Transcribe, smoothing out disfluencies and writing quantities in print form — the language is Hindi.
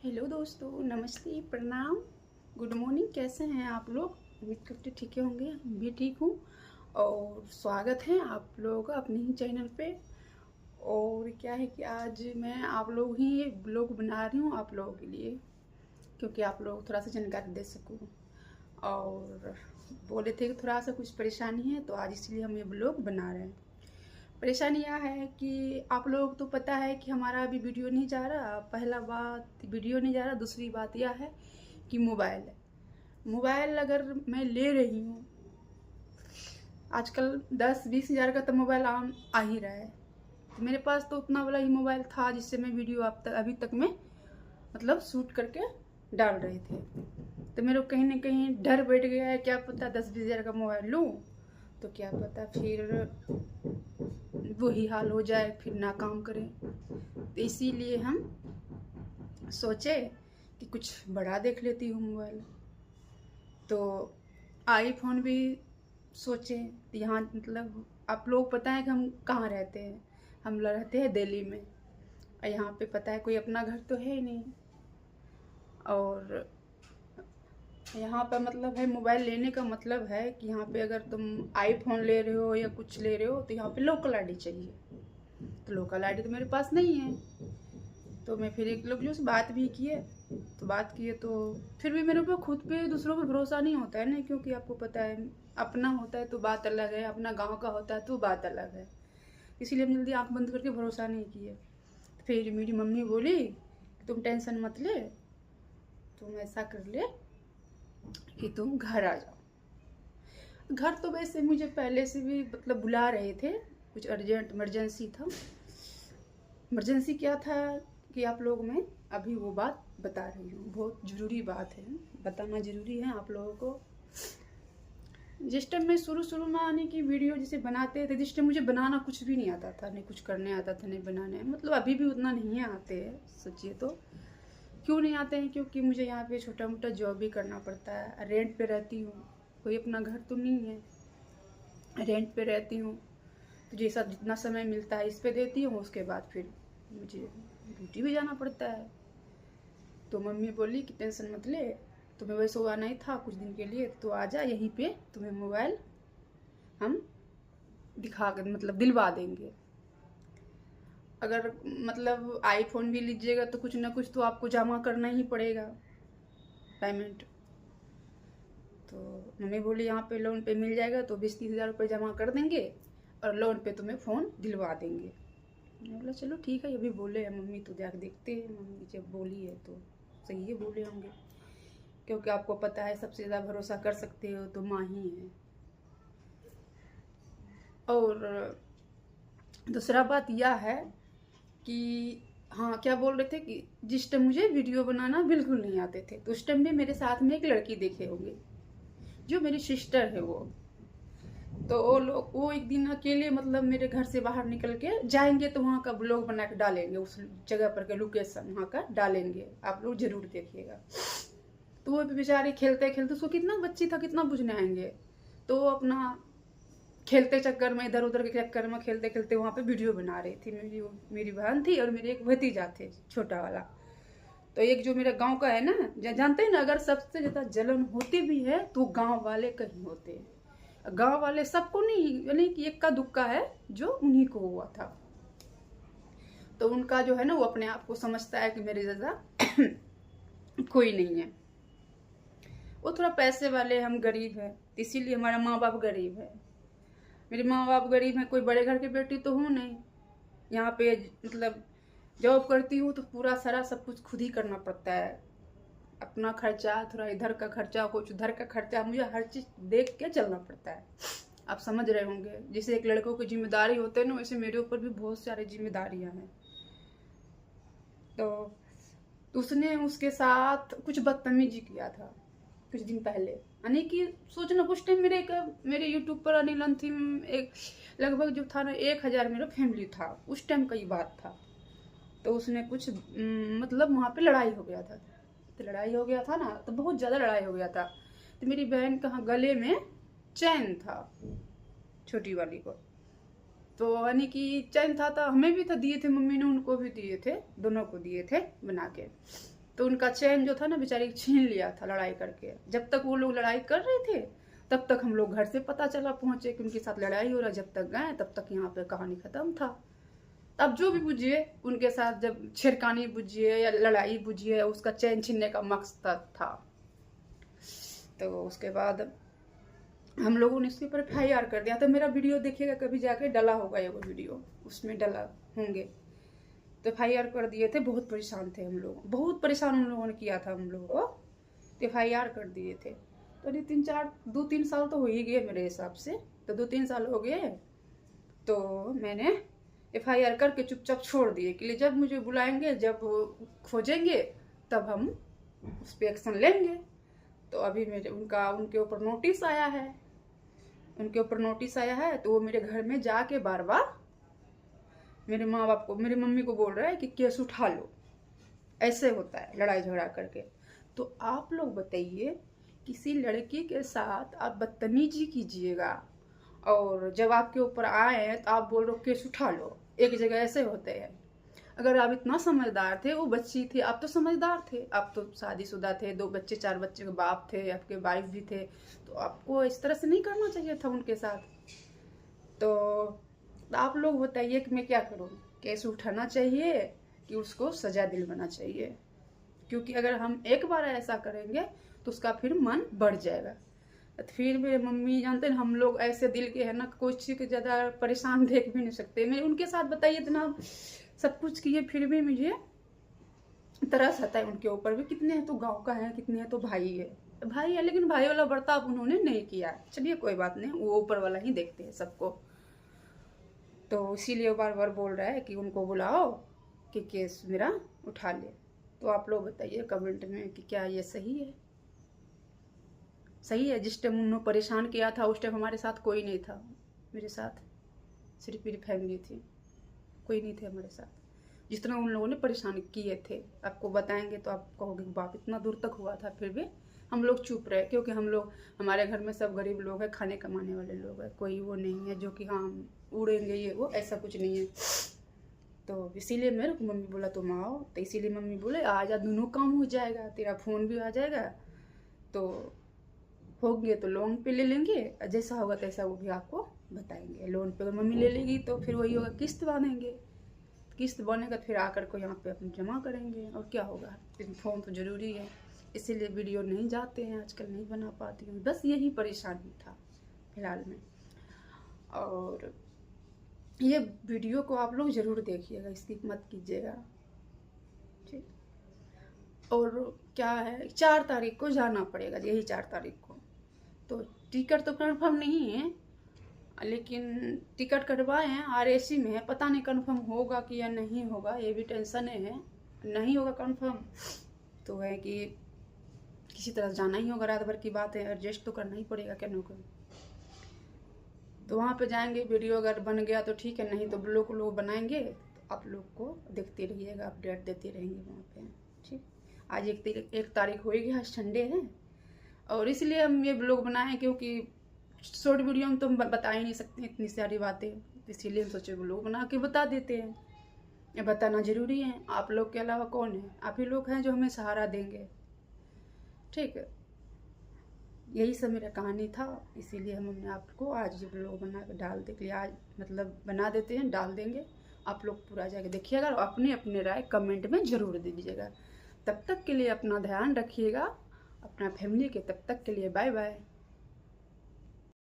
हेलो दोस्तों, नमस्ते, प्रणाम, गुड मॉर्निंग। कैसे हैं आप लोग? उम्मीद करते ठीक होंगे। हम भी ठीक हूँ और स्वागत है आप लोगों का अपने ही चैनल पे। और क्या है कि आज मैं आप लोग ही ब्लॉग बना रही हूँ आप लोगों के लिए, क्योंकि आप लोग थोड़ा सा जानकारी दे सकूँ। और बोले थे कि थोड़ा सा कुछ परेशानी है, तो आज इसलिए हम ये ब्लॉग बना रहे हैं। परेशानी यह है कि आप लोग तो पता है कि हमारा अभी वीडियो नहीं जा रहा। पहला बात वीडियो नहीं जा रहा, दूसरी बात यह है कि मोबाइल अगर मैं ले रही हूँ, आजकल 10-20 हज़ार का तो मोबाइल आ ही रहा है। तो मेरे पास तो उतना वाला ही मोबाइल था जिससे मैं वीडियो अभी तक में मतलब शूट करके डाल रहे थे। तो मेरे को कहीं ना कहीं डर बैठ गया है, क्या पता 10-20 हज़ार का मोबाइल लूँ तो क्या पता फिर वही हाल हो जाए, फिर ना काम करें। तो इसीलिए हम सोचे कि कुछ बड़ा देख लेती हूँ मोबाइल। तो आईफोन भी सोचे। यहाँ मतलब आप लोग पता है कि हम कहाँ रहते हैं। हम रहते हैं दिल्ली में, और यहाँ पे पता है कोई अपना घर तो है ही नहीं। और यहाँ पर मतलब है मोबाइल लेने का मतलब है कि यहाँ पे अगर तुम आईफोन ले रहे हो या कुछ ले रहे हो तो यहाँ पे लोकल आईडी चाहिए। तो लोकल आईडी तो मेरे पास नहीं है। तो मैं फिर एक लोग जो से बात किए तो फिर भी मेरे को खुद पे दूसरों पर भरोसा नहीं होता है ना, क्योंकि आपको पता है अपना होता है तो बात अलग है, अपना गांव का होता है तो बात अलग है। इसीलिए हम जल्दी आंख बंद करके भरोसा नहीं किए। फिर मेरी मम्मी बोली तुम टेंशन मत ले, तुम ऐसा कर ले कि तुम घर आ जाओ। घर तो वैसे मुझे पहले से भी मतलब बुला रहे थे, कुछ अर्जेंट इमरजेंसी था। इमरजेंसी क्या था कि आप लोग में अभी वो बात बता रही हूँ, बहुत ज़रूरी बात है, बताना ज़रूरी है आप लोगों को। जिस टाइम मैं शुरू में आने की वीडियो जिसे बनाते थे, जिस टाइम मुझे बनाना कुछ भी नहीं आता था, नहीं कुछ करने आता था, नहीं बनाने, मतलब अभी भी उतना नहीं आते हैं सोचिए तो। क्यों नहीं आते हैं? क्योंकि मुझे यहाँ पे छोटा मोटा जॉब भी करना पड़ता है, रेंट पे रहती हूँ, कोई अपना घर तो नहीं है, रेंट पे रहती हूँ। तो जैसा जितना समय मिलता है इस पे देती हूँ, उसके बाद फिर मुझे ड्यूटी भी जाना पड़ता है। तो मम्मी बोली कि टेंशन मत ले, तुम्हें वैसे आना ही था कुछ दिन के लिए, तो आ जा, यहीं पे तुम्हें मोबाइल हम दिखा कर मतलब दिलवा देंगे। अगर मतलब आईफोन भी लीजिएगा तो कुछ ना कुछ तो आपको जमा करना ही पड़ेगा, पेमेंट। तो मम्मी बोली यहाँ पे लोन पे मिल जाएगा, तो 20-30 हज़ार रुपये जमा कर देंगे और लोन पे तुम्हें फ़ोन दिलवा देंगे। मैं बोला चलो ठीक है, अभी बोले हैं मम्मी तो जाकर देखते हैं। मम्मी जब बोली है तो सही है, बोले होंगे, क्योंकि आपको पता है सबसे ज़्यादा भरोसा कर सकते हो तो माँ ही है। और दूसरा बात यह है कि हाँ, क्या बोल रहे थे कि जिस टाइम मुझे वीडियो बनाना बिल्कुल नहीं आते थे, तो उस टाइम भी मेरे साथ में एक लड़की देखे होंगे जो मेरी सिस्टर है। तो वो एक दिन अकेले मतलब मेरे घर से बाहर निकल के जाएंगे, तो वहाँ का ब्लॉग बना के डालेंगे, उस जगह पर के लोकेशन वहाँ का डालेंगे, आप लोग जरूर देखिएगा। तो वो बेचारे खेलते खेलते, उसको कितना बच्ची था, कितना बुझने आएंगे, तो वो अपना खेलते चक्कर में, इधर उधर के चक्कर में खेलते खेलते वहाँ पे वीडियो बना रही थी। मेरी बहन थी और मेरे एक भतीजा थे छोटा वाला। तो एक जो मेरा गांव का है ना, जानते हैं ना, अगर सबसे ज़्यादा जलन होती भी है तो गांव वाले कहीं होते हैं। गांव वाले सबको नहीं, यानी कि एक का दुक्का है जो उन्हीं को हुआ था। तो उनका जो है ना, वो अपने आप को समझता है कि मेरे जैसा कोई नहीं है। वो थोड़ा पैसे वाले, हम गरीब हैं, इसीलिए हमारा माँ बाप गरीब है। मेरे माँ बाप गरीब हैं, कोई बड़े घर की बेटी तो हूँ नहीं। यहाँ पे मतलब जॉब करती हूँ तो पूरा सारा सब कुछ खुद ही करना पड़ता है। अपना खर्चा, थोड़ा इधर का खर्चा, कुछ उधर का खर्चा, मुझे हर चीज़ देख के चलना पड़ता है। आप समझ रहे होंगे, जैसे एक लड़कों की जिम्मेदारी होते हैं ना, वैसे मेरे ऊपर भी बहुत सारी जिम्मेदारियां हैं। तो उसने उसके साथ कुछ बदतमीजी किया था कुछ दिन पहले, यानी कि सोचना, कुछ टाइम मेरे यूट्यूब पर अनिल अंतिम एक लगभग जो था ना 1,000 मेरा फैमिली था, उस टाइम का ही बात था। तो उसने कुछ मतलब वहाँ पे लड़ाई हो गया था। तो लड़ाई हो गया था ना, तो बहुत ज़्यादा लड़ाई हो गया था। तो मेरी बहन का गले में चैन था, छोटी वाली को। तो यानी कि चैन था, तो हमें भी था, दिए थे, मम्मी ने उनको भी दिए थे, दोनों को दिए थे बना के। तो उनका चैन जो था ना बेचारी छीन लिया था लड़ाई करके। जब तक वो लोग लड़ाई कर रहे थे तब तक हम लोग घर से पता चला पहुंचे कि उनके साथ लड़ाई हो रहा। जब तक गए तब तक यहाँ पे कहानी खत्म था। अब जो भी बुझिए उनके साथ जब छेड़खानी बुझिए या लड़ाई बुझिए, उसका चैन छीनने का मकसद था। तो उसके बाद हम लोगों ने उसके ऊपर FIR कर दिया। तो मेरा वीडियो देखिएगा, कभी जाके डला होगा ये वो वीडियो, उसमें डला होंगे। तो FIR कर दिए थे। बहुत परेशान थे हम लोग, बहुत परेशान हम लोगों ने किया था हम लोगों को। तो FIR कर दिए थे। तो 2-3 साल तो हो ही गए मेरे हिसाब से। तो 2-3 साल हो गए तो मैंने FIR करके चुपचाप छोड़ दिए कि जब मुझे बुलाएंगे, जब खोजेंगे तब हम उस पर एक्शन लेंगे। तो अभी मेरे उनके ऊपर नोटिस आया है, उनके ऊपर नोटिस आया है। तो वो मेरे घर में जाके बार बार मेरे माँ बाप को, मेरी मम्मी को बोल रहा है कि केस उठा लो। ऐसे होता है लड़ाई झगड़ा करके। तो आप लोग बताइए, किसी लड़की के साथ आप बदतमीजी कीजिएगा और जब आपके ऊपर आए तो आप बोल रहे हो केस उठा लो। एक जगह ऐसे होते हैं। अगर आप इतना समझदार थे, वो बच्ची थी, आप तो समझदार थे, आप तो शादीशुदा थे, 2 बच्चे 4 बच्चे के बाप थे, आपके वाइफ भी थे। तो आपको इस तरह से नहीं करना चाहिए था उनके साथ। तो आप लोग बताइए कि मैं क्या करूँ? केस उठाना चाहिए कि उसको सजा दिलवाना चाहिए? क्योंकि अगर हम एक बार ऐसा करेंगे तो उसका फिर मन बढ़ जाएगा। फिर मेरे मम्मी जानते हैं हम लोग ऐसे दिल के है ना, कोई चीज के ज्यादा परेशान देख भी नहीं सकते। मैं उनके साथ बताइए इतना सब कुछ किए, फिर भी मुझे तरस आता है उनके ऊपर भी। कितने हैं तो गांव का है, कितने हैं तो भाई है, लेकिन भाई वाला बर्ताव उन्होंने नहीं किया। चलिए कोई बात नहीं, वो ऊपर वाला ही देखते हैं सबको। तो इसीलिए वो बार बार बोल रहा है कि उनको बुलाओ कि केस मेरा उठा ले। तो आप लोग बताइए कमेंट में कि क्या ये सही है? सही है? जिस टाइम उन्होंने परेशान किया था उस टाइम हमारे साथ कोई नहीं था। मेरे साथ सिर्फ मेरी फैमिली थी, कोई नहीं थे हमारे साथ। जितना उन लोगों ने परेशान किए थे, आपको बताएंगे तो आप कहोगे बाप इतना दूर तक हुआ था। फिर भी हम लोग चुप रहे, क्योंकि हम लोग, हमारे घर में सब गरीब लोग हैं, खाने कमाने वाले लोग हैं। कोई वो नहीं है जो कि हाँ उड़ेंगे ये वो, ऐसा कुछ नहीं है। तो इसीलिए मेरे को मम्मी बोला तुम आओ। तो इसीलिए मम्मी बोले आ जा, दोनों काम हो जाएगा, तेरा फ़ोन भी आ जाएगा। तो होंगे तो लोन पे ले लेंगे, जैसा होगा तैसा वो भी आपको बताएंगे। लोन पे अगर मम्मी ले लेगी तो फिर वही होगा, किस्त बनेंगे, किस्त बनेगा तो फिर आकर को यहाँ पे अपन जमा करेंगे। और क्या होगा? फ़ोन तो ज़रूरी है, इसीलिए वीडियो नहीं जाते हैं आजकल, नहीं बना पाती हूँ। बस यही परेशानी था फिलहाल में। और ये वीडियो को आप लोग ज़रूर देखिएगा, स्किप मत कीजिएगा, ठीक। और क्या है, 4 तारीख को जाना पड़ेगा, यही 4 तारीख को। तो टिकट तो कंफर्म नहीं है, लेकिन टिकट कटवाए हैं, RAC में है। पता नहीं कंफर्म होगा कि या नहीं होगा, ये भी टेंशन है। नहीं होगा कंफर्म तो है कि किसी तरह जाना ही होगा। रात भर की बात है, एडजस्ट तो करना ही पड़ेगा क्या नौकर। तो वहाँ पे जाएंगे, वीडियो अगर बन गया तो ठीक है, नहीं तो लोग बनाएंगे। तो आप लोग को देखते रहिएगा, अपडेट देते रहेंगे वहाँ पे, ठीक। आज 1 तारीख हो गई, आज संडे है। और इसलिए हम ये ब्लॉग बनाए क्योंकि शॉर्ट वीडियो में तो हम बता ही नहीं सकते इतनी सारी बातें। इसीलिए हम सोचे ब्लॉग बना के बता देते हैं। ये बताना ज़रूरी है। आप लोग के अलावा कौन है? आप ही लोग हैं जो हमें सहारा देंगे, ठीक है। यही सब मेरा कहानी था, इसीलिए हमने आपको आज ये ब्लॉग बना के डाल दे के लिए, आज मतलब बना देते हैं, डाल देंगे। आप लोग पूरा जाके देखिएगा और अपने अपने राय कमेंट में ज़रूर दे दीजिएगा। तब तक के लिए अपना ध्यान रखिएगा, अपना फैमिली के। तब तक के लिए बाय बाय।